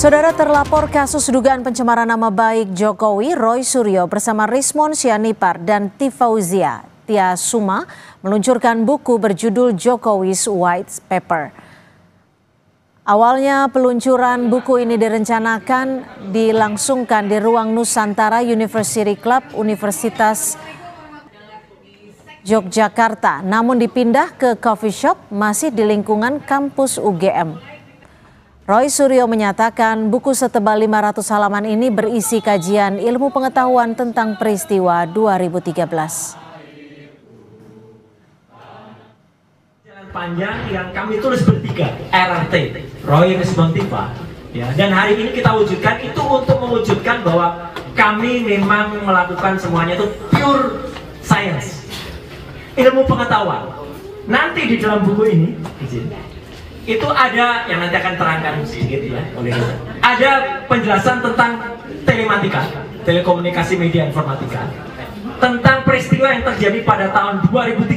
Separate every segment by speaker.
Speaker 1: Saudara, terlapor kasus dugaan pencemaran nama baik Jokowi, Roy Suryo bersama Rismon Sianipar dan Tifauzia Tia Suma meluncurkan buku berjudul Jokowi's White Paper. Awalnya peluncuran buku ini direncanakan dilangsungkan di ruang Nusantara University Club Universitas Yogyakarta, namun dipindah ke coffee shop masih di lingkungan kampus UGM. Roy Suryo menyatakan buku setebal 500 halaman ini berisi kajian ilmu pengetahuan tentang peristiwa 2013.
Speaker 2: Jalan panjang yang kami tulis bertiga, RRT, Roy, Rismon, Tifa. Ya, dan hari ini kita wujudkan itu untuk mewujudkan bahwa kami memang melakukan semuanya itu pure science, ilmu pengetahuan. Nanti di dalam buku ini, itu ada yang nanti akan terangkan sedikit ya oleh kita. Ada penjelasan tentang telematika, telekomunikasi media informatika, tentang peristiwa yang terjadi pada tahun 2013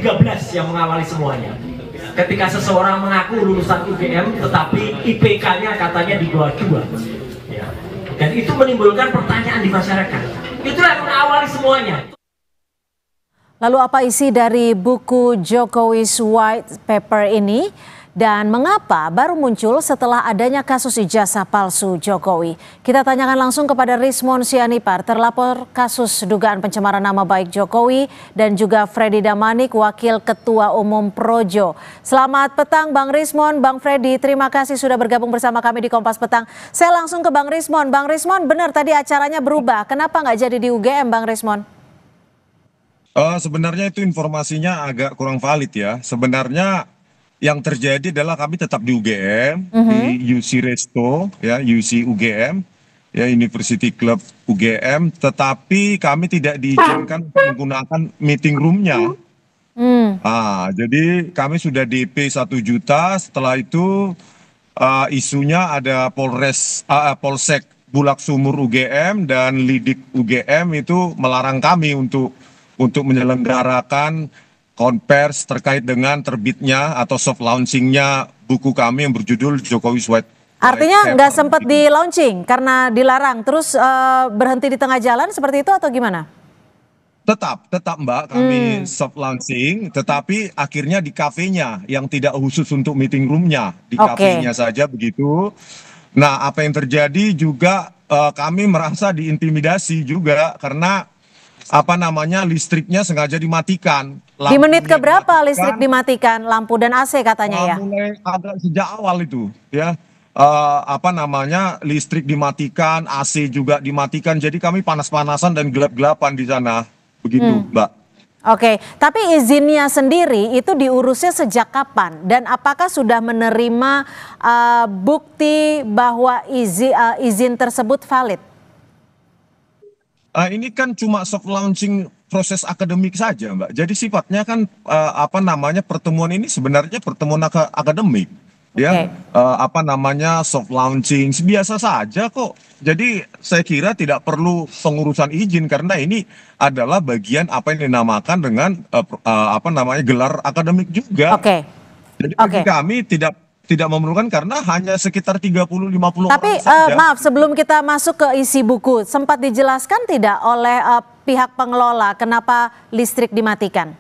Speaker 2: yang mengawali semuanya. Ketika seseorang mengaku lulusan UGM tetapi IPK-nya katanya di bawah 2. Ya. Dan itu menimbulkan pertanyaan di masyarakat. Itulah yang mengawali semuanya.
Speaker 1: Lalu apa isi dari buku Jokowi's White Paper ini? Dan mengapa baru muncul setelah adanya kasus ijazah palsu Jokowi? Kita tanyakan langsung kepada Rismon Sianipar, terlapor kasus dugaan pencemaran nama baik Jokowi, dan juga Freddy Damanik, Wakil Ketua Umum Projo. Selamat petang Bang Rismon, Bang Freddy, terima kasih sudah bergabung bersama kami di Kompas Petang. Saya langsung ke Bang Rismon. Bang Rismon, benar tadi acaranya berubah, kenapa nggak jadi di UGM Bang Rismon?
Speaker 3: Sebenarnya itu informasinya agak kurang valid ya. Sebenarnya yang terjadi adalah kami tetap di UGM, di UC Resto, ya UC UGM, ya University Club UGM, tetapi kami tidak diizinkan menggunakan meeting roomnya. Jadi kami sudah DP 1 juta. Setelah itu isunya ada Polsek Bulak Sumur UGM dan Lidik UGM itu melarang kami untuk menyelenggarakan konvers terkait dengan terbitnya atau soft launchingnya buku kami yang berjudul Jokowi's White.
Speaker 1: Artinya nggak sempat di launching karena dilarang, terus berhenti di tengah jalan seperti itu atau gimana?
Speaker 3: Tetap Mbak, kami soft launching, tetapi akhirnya di kafenya yang tidak khusus untuk meeting roomnya, di kafenya saja begitu. Nah, apa yang terjadi juga kami merasa diintimidasi juga karena listriknya sengaja dimatikan.
Speaker 1: Di menit keberapa listrik dimatikan, lampu dan AC katanya ya?
Speaker 3: Mulai ada sejak awal itu ya. Listrik dimatikan, AC juga dimatikan. Jadi kami panas-panasan dan gelap-gelapan di sana. Begitu, Mbak.
Speaker 1: Oke, tapi izinnya sendiri itu diurusnya sejak kapan? Dan apakah sudah menerima bukti bahwa izin tersebut valid?
Speaker 3: Ini kan cuma soft launching proses akademik saja, Mbak. Jadi sifatnya kan pertemuan ini sebenarnya pertemuan akademik, ya. Soft launching biasa saja kok. Jadi saya kira tidak perlu pengurusan izin karena ini adalah bagian apa yang dinamakan dengan gelar akademik juga. Jadi bagi kami tidak memerlukan karena hanya sekitar 30-50
Speaker 1: Tapi
Speaker 3: orang saja.
Speaker 1: Maaf, sebelum kita masuk ke isi buku, sempat dijelaskan tidak oleh pihak pengelola kenapa listrik dimatikan?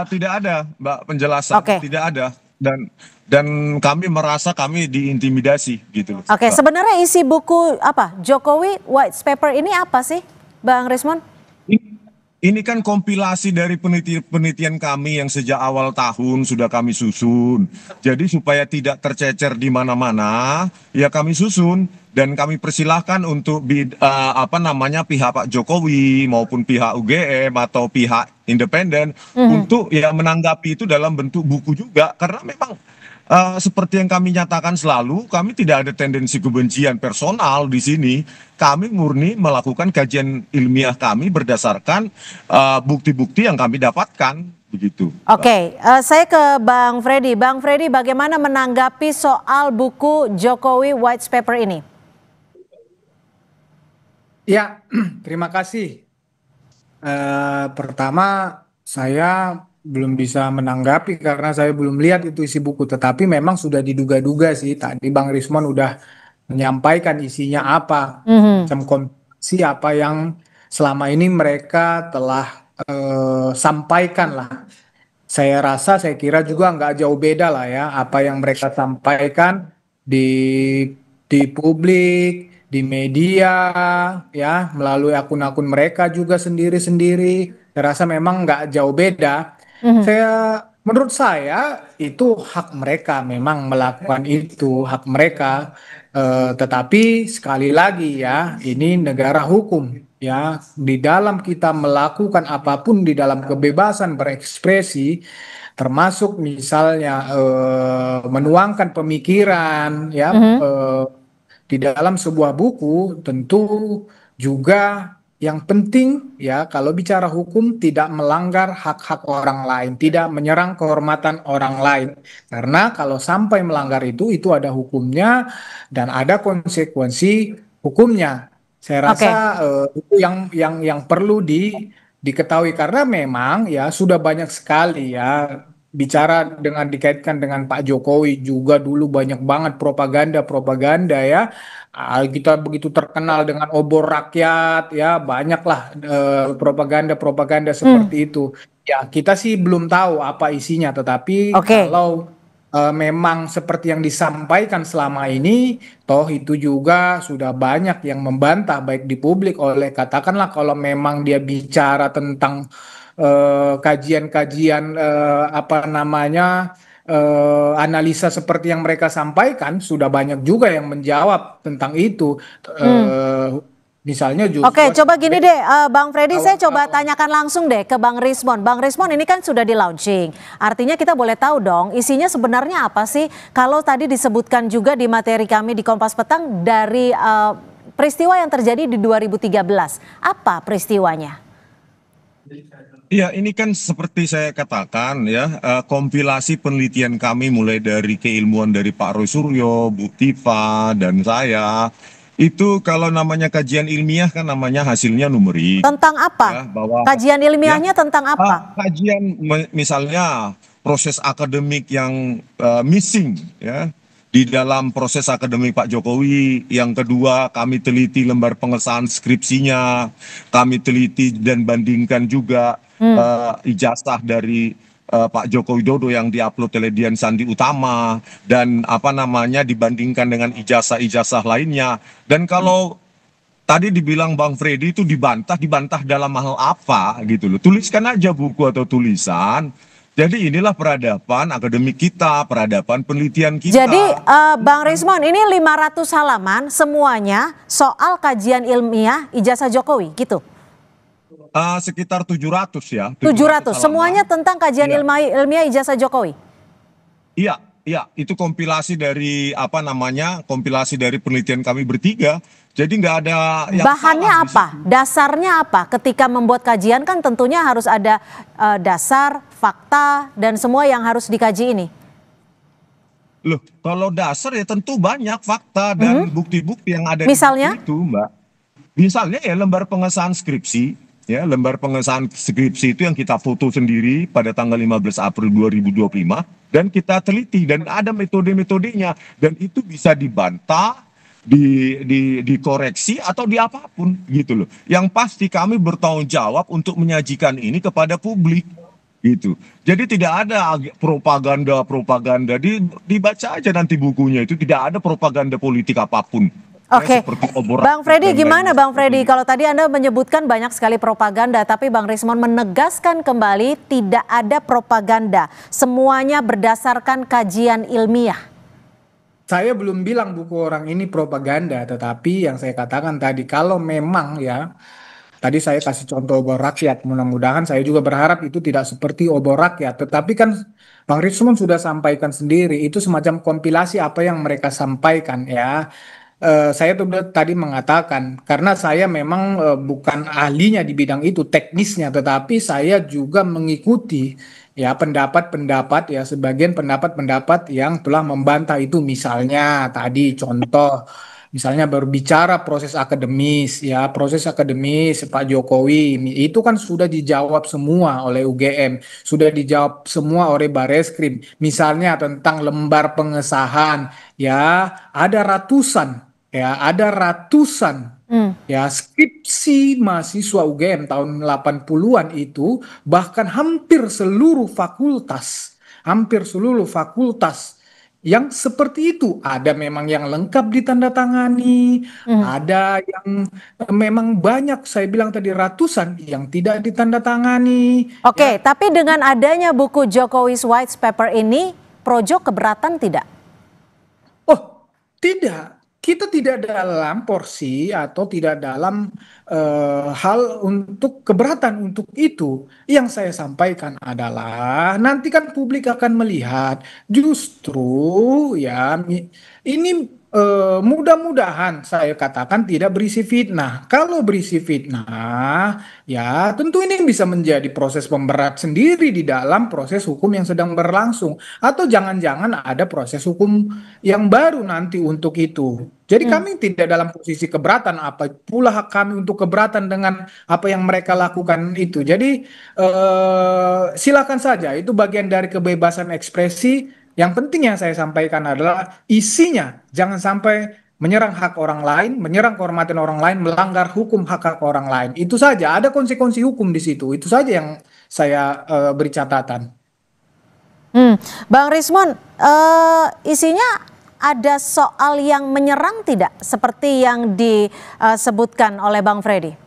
Speaker 3: Tidak ada, Mbak, penjelasan. Tidak ada. Dan kami merasa kami diintimidasi gitu.
Speaker 1: Sebenarnya isi buku Jokowi White Paper ini apa sih, Bang Rismon?
Speaker 3: Ini kan kompilasi dari penelitian kami yang sejak awal tahun sudah kami susun. Jadi supaya tidak tercecer di mana-mana, ya kami susun dan kami persilahkan untuk pihak Pak Jokowi maupun pihak UGM atau pihak independen untuk ya menanggapi itu dalam bentuk buku juga karena memang seperti yang kami nyatakan selalu, kami tidak ada tendensi kebencian personal di sini. Kami murni melakukan kajian ilmiah kami berdasarkan bukti-bukti yang kami dapatkan, begitu.
Speaker 1: Saya ke Bang Freddy. Bang Freddy, bagaimana menanggapi soal buku Jokowi White Paper ini?
Speaker 4: Ya, terima kasih. Pertama, saya belum bisa menanggapi karena saya belum lihat itu isi buku. Tetapi memang sudah diduga-duga sih. Tadi Bang Rismon udah menyampaikan isinya apa,
Speaker 1: Mhm.
Speaker 4: macam kondisi apa yang selama ini mereka telah sampaikan lah. Saya kira juga nggak jauh beda lah ya apa yang mereka sampaikan di publik, di media, ya melalui akun-akun mereka juga sendiri-sendiri. Saya rasa memang nggak jauh beda.
Speaker 1: Mhm.
Speaker 4: Menurut saya itu hak mereka memang melakukan itu hak mereka. Tetapi sekali lagi ya ini negara hukum ya di dalam kita melakukan apapun di dalam kebebasan berekspresi termasuk misalnya menuangkan pemikiran ya
Speaker 1: Mhm.
Speaker 4: di dalam sebuah buku tentu juga yang penting ya kalau bicara hukum tidak melanggar hak-hak orang lain, tidak menyerang kehormatan orang lain. Karena kalau sampai melanggar itu ada hukumnya dan ada konsekuensi hukumnya. Saya rasa
Speaker 1: Oke.
Speaker 4: itu yang perlu diketahui karena memang ya sudah banyak sekali ya bicara dengan dikaitkan dengan Pak Jokowi juga dulu banyak banget propaganda ya. Kita begitu terkenal dengan obor rakyat ya banyaklah propaganda-propaganda
Speaker 1: Hmm.
Speaker 4: seperti itu. Ya kita sih belum tahu apa isinya tetapi
Speaker 1: Oke.
Speaker 4: kalau memang seperti yang disampaikan selama ini toh itu juga sudah banyak yang membantah baik di publik oleh katakanlah kalau memang dia bicara tentang kajian-kajian apa namanya analisa seperti yang mereka sampaikan sudah banyak juga yang menjawab tentang itu.
Speaker 1: Hmm.
Speaker 4: Eh, Misalnya
Speaker 1: Oke,
Speaker 4: Joshua
Speaker 1: coba gini deh, Bang Freddy, saya coba
Speaker 4: kawan-kawan.
Speaker 1: tanyakan langsung deh ke Bang Rismon. Bang Rismon ini kan sudah di launching, artinya kita boleh tahu dong isinya sebenarnya apa sih? Kalau tadi disebutkan juga di materi kami di Kompas Petang dari peristiwa yang terjadi di 2013, apa peristiwanya?
Speaker 3: Iya, ini kan seperti saya katakan ya, kompilasi penelitian kami mulai dari keilmuan dari Pak Roy Suryo, Bu Tifa, dan saya. Itu kalau namanya kajian ilmiah kan namanya hasilnya numerik.
Speaker 1: Tentang
Speaker 3: Ya,
Speaker 1: apa?
Speaker 3: bahwa
Speaker 1: Kajian
Speaker 3: ya
Speaker 1: ilmiahnya tentang apa?
Speaker 3: kajian misalnya proses akademik yang missing ya di dalam proses akademik Pak Jokowi. Yang kedua, kami teliti lembar pengesahan skripsinya, kami teliti dan bandingkan juga
Speaker 1: Hmm.
Speaker 3: ijazah dari Pak Joko Widodo yang diupload oleh Dian Sandi Utama dan apa namanya dibandingkan dengan ijazah-ijazah lainnya. Dan kalau tadi dibilang Bang Freddy itu dibantah dalam hal apa gitu loh. Tuliskan aja buku atau tulisan. Jadi inilah peradaban akademik kita, peradaban penelitian
Speaker 1: Jadi
Speaker 3: kita.
Speaker 1: Bang Rismon ini 500 halaman semuanya soal kajian ilmiah ijazah Jokowi gitu.
Speaker 3: Sekitar 700 ya,
Speaker 1: 700
Speaker 3: halaman.
Speaker 1: semuanya tentang kajian
Speaker 3: Iya.
Speaker 1: ilmiah ijazah Jokowi.
Speaker 3: Iya, iya, itu kompilasi dari apa namanya? Kompilasi dari penelitian kami bertiga. Jadi nggak ada yang
Speaker 1: Bahannya
Speaker 3: salah di
Speaker 1: apa?
Speaker 3: situ.
Speaker 1: Dasarnya apa? Ketika membuat kajian kan tentunya harus ada dasar, fakta, dan semua yang harus dikaji ini.
Speaker 3: Loh, kalau dasar ya tentu banyak fakta dan bukti-bukti yang ada di
Speaker 1: Misalnya?
Speaker 3: buku itu, Mbak. Misalnya ya lembar pengesahan skripsi, ya lembar pengesahan skripsi itu yang kita foto sendiri pada tanggal 15 April 2025 dan kita teliti dan ada metode-metodenya dan itu bisa dibantah, dikoreksi atau di apapun gitu loh. Yang pasti kami bertanggung jawab untuk menyajikan ini kepada publik gitu. Jadi tidak ada propaganda dibaca aja nanti bukunya itu tidak ada propaganda politik apapun.
Speaker 1: Oke,
Speaker 3: Seperti obor
Speaker 1: Bang
Speaker 3: rakyat
Speaker 1: Freddy
Speaker 3: dan
Speaker 1: gimana
Speaker 3: lain
Speaker 1: Bang Freddy?
Speaker 3: sebagainya.
Speaker 1: Kalau tadi Anda menyebutkan banyak sekali propaganda, tapi Bang Rismon menegaskan kembali tidak ada propaganda. Semuanya berdasarkan kajian ilmiah.
Speaker 4: Saya belum bilang buku orang ini propaganda, tetapi yang saya katakan tadi kalau memang ya tadi saya kasih contoh obor rakyat, mudah-mudahan saya juga berharap itu tidak seperti obor rakyat. Tetapi kan Bang Rismon sudah sampaikan sendiri, itu semacam kompilasi apa yang mereka sampaikan ya. Saya tuh tadi mengatakan, karena saya memang bukan ahlinya di bidang itu, teknisnya, tetapi saya juga mengikuti ya pendapat-pendapat ya, sebagian pendapat-pendapat yang telah membantah itu. Misalnya tadi contoh misalnya berbicara proses akademis, ya proses akademis Pak Jokowi itu kan sudah dijawab semua oleh UGM, sudah dijawab semua oleh Bareskrim. Misalnya tentang lembar pengesahan, ya ada ratusan ya skripsi mahasiswa UGM tahun 80-an itu, bahkan hampir seluruh fakultas yang seperti itu. Ada memang yang lengkap ditandatangani, ada yang memang banyak, saya bilang tadi ratusan yang tidak ditandatangani.
Speaker 1: Oke, tapi dengan adanya buku Jokowi's White Paper ini, Projo keberatan tidak?
Speaker 4: Oh, tidak. Kita tidak dalam porsi atau tidak dalam hal untuk keberatan untuk itu. Yang saya sampaikan adalah nanti kan publik akan melihat justru ya ini mudah-mudahan saya katakan tidak berisi fitnah. Kalau berisi fitnah, ya tentu ini bisa menjadi proses pemberat sendiri di dalam proses hukum yang sedang berlangsung. Atau jangan-jangan ada proses hukum yang baru nanti untuk itu. Jadi kami tidak dalam posisi keberatan, apa pula hak kami untuk keberatan dengan apa yang mereka lakukan itu. Jadi silakan saja, itu bagian dari kebebasan ekspresi. Yang penting yang saya sampaikan adalah isinya, jangan sampai menyerang hak orang lain, menyerang kehormatan orang lain, melanggar hukum hak-hak orang lain. Itu saja, ada konsekuensi hukum di situ. Itu saja yang saya beri catatan.
Speaker 1: Bang Rismon, isinya ada soal yang menyerang tidak seperti yang disebutkan oleh Bang Freddy?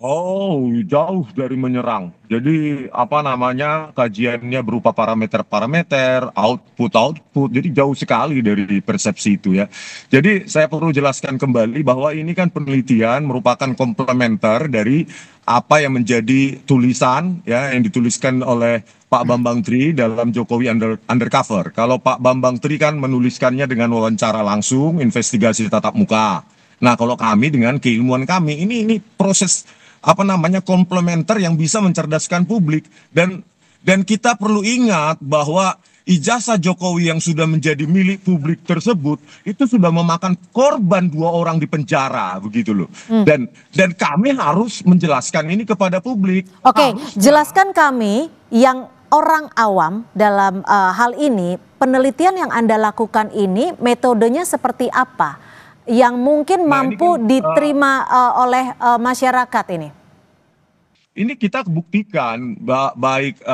Speaker 3: Oh, jauh dari menyerang. Jadi kajiannya berupa parameter-parameter, output. Jadi jauh sekali dari persepsi itu ya. Jadi saya perlu jelaskan kembali bahwa ini kan penelitian merupakan komplementer dari apa yang menjadi tulisan ya yang dituliskan oleh Pak Bambang Tri dalam Jokowi Undercover. Kalau Pak Bambang Tri kan menuliskannya dengan wawancara langsung, investigasi tatap muka. Nah, kalau kami dengan keilmuan kami ini proses komplementer yang bisa mencerdaskan publik dan kita perlu ingat bahwa ijazah Jokowi yang sudah menjadi milik publik tersebut itu sudah memakan korban 2 orang di penjara begitu loh. Dan kami harus menjelaskan ini kepada publik.
Speaker 1: Oke, jelaskan kami yang orang awam dalam hal ini, penelitian yang Anda lakukan ini metodenya seperti apa yang mungkin mampu diterima oleh masyarakat ini?
Speaker 3: Ini kita buktikan baik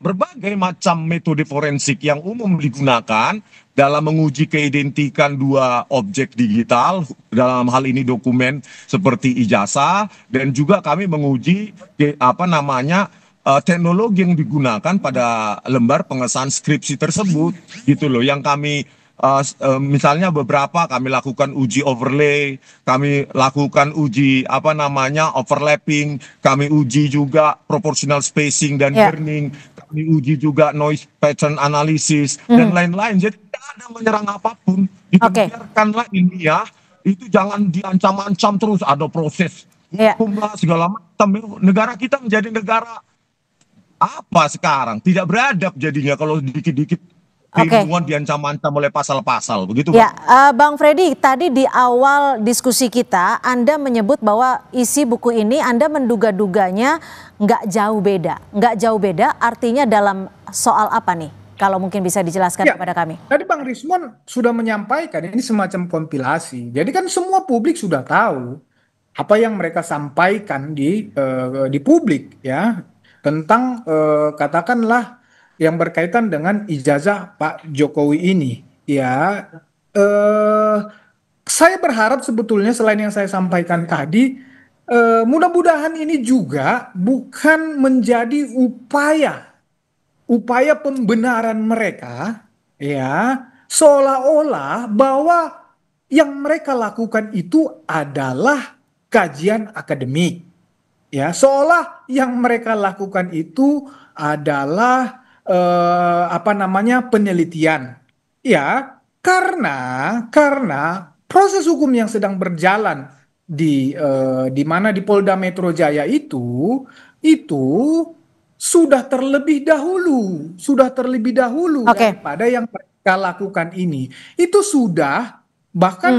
Speaker 3: berbagai macam metode forensik yang umum digunakan dalam menguji keidentikan 2 objek digital, dalam hal ini dokumen seperti ijazah, dan juga kami menguji teknologi yang digunakan pada lembar pengesahan skripsi tersebut gitu loh, yang kami misalnya beberapa kami lakukan uji overlay, kami lakukan uji overlapping, kami uji juga proportional spacing dan kerning, kami uji juga noise pattern analysis dan lain-lain. Jadi tidak ada menyerang apapun, biarkanlah ilmiah, itu jangan diancam-ancam terus, ada proses hukum lah segala macam. Negara kita menjadi negara apa sekarang? Tidak beradab jadinya kalau dikit-dikit keilmuan diancam-ancam oleh pasal-pasal, begitu
Speaker 1: ya, Bang Freddy, tadi di awal diskusi kita Anda menyebut bahwa isi buku ini Anda menduga-duganya nggak jauh beda, artinya dalam soal apa nih? Kalau mungkin bisa dijelaskan kepada kami.
Speaker 4: Tadi Bang Rismon sudah menyampaikan ini semacam kompilasi, jadi kan semua publik sudah tahu apa yang mereka sampaikan di publik ya, tentang katakanlah yang berkaitan dengan ijazah Pak Jokowi ini ya. Saya berharap sebetulnya selain yang saya sampaikan tadi, mudah-mudahan ini juga bukan menjadi upaya pembenaran mereka ya, seolah-olah bahwa yang mereka lakukan itu adalah kajian akademik ya, seolah yang mereka lakukan itu adalah penelitian ya, karena proses hukum yang sedang berjalan di mana di Polda Metro Jaya itu sudah terlebih dahulu daripada yang mereka lakukan ini, itu sudah Bahkan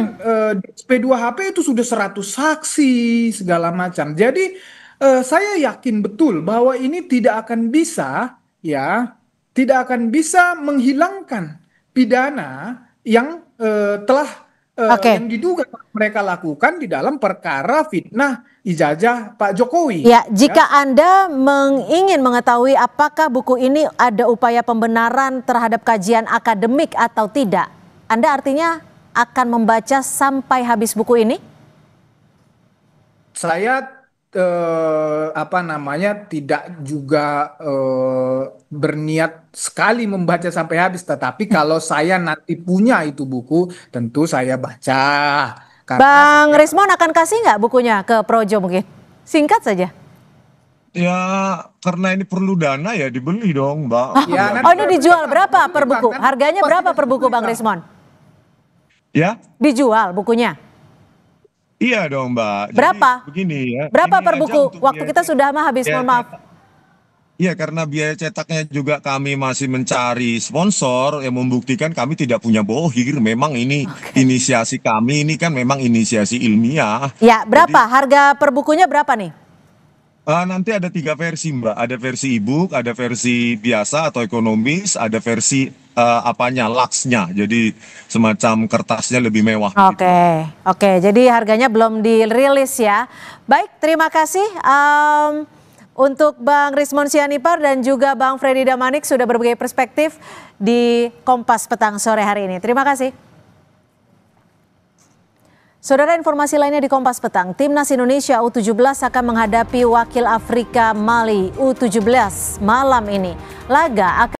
Speaker 4: di SP2HP itu sudah 100 saksi segala macam. Jadi saya yakin betul bahwa ini tidak akan bisa tidak akan bisa menghilangkan pidana yang telah yang diduga mereka lakukan di dalam perkara fitnah ijazah Pak Jokowi.
Speaker 1: Ya, jika Anda ingin mengetahui apakah buku ini ada upaya pembenaran terhadap kajian akademik atau tidak, Anda artinya akan membaca sampai habis buku ini?
Speaker 4: Saya tidak juga berniat sekali membaca sampai habis, tetapi kalau saya nanti punya itu buku, tentu saya baca.
Speaker 1: Bang Rismon akan kasih nggak bukunya ke Projo mungkin? Singkat saja.
Speaker 3: Ya, karena ini perlu dana ya dibeli dong, Mbak.
Speaker 1: Oh, ini dijual berapa per buku? Harganya berapa per buku, Bang Rismon?
Speaker 3: Ya?
Speaker 1: Dijual bukunya?
Speaker 3: Iya dong, Mbak.
Speaker 1: Berapa?
Speaker 3: Jadi begini ya.
Speaker 1: Berapa
Speaker 3: ini
Speaker 1: per
Speaker 3: aja
Speaker 1: buku?
Speaker 3: untuk
Speaker 1: Waktu kita sudah habis, mohon maaf.
Speaker 3: Iya, karena biaya cetaknya juga kami masih mencari sponsor yang membuktikan kami tidak punya bohir. Memang ini inisiasi kami, ini kan memang inisiasi ilmiah.
Speaker 1: Ya, berapa? Harga per bukunya berapa nih?
Speaker 3: Nanti ada 3 versi, Mbak. Ada versi e-book, ada versi biasa atau ekonomis, ada versi laksnya. Jadi semacam kertasnya lebih mewah.
Speaker 1: Oke. Jadi harganya belum dirilis ya. Baik, terima kasih untuk Bang Rismon Sianipar dan juga Bang Freddy Damanik sudah berbagi perspektif di Kompas Petang sore hari ini. Terima kasih. Saudara, informasi lainnya di Kompas Petang, Timnas Indonesia U17 akan menghadapi wakil Afrika Mali U17 malam ini. Laga akan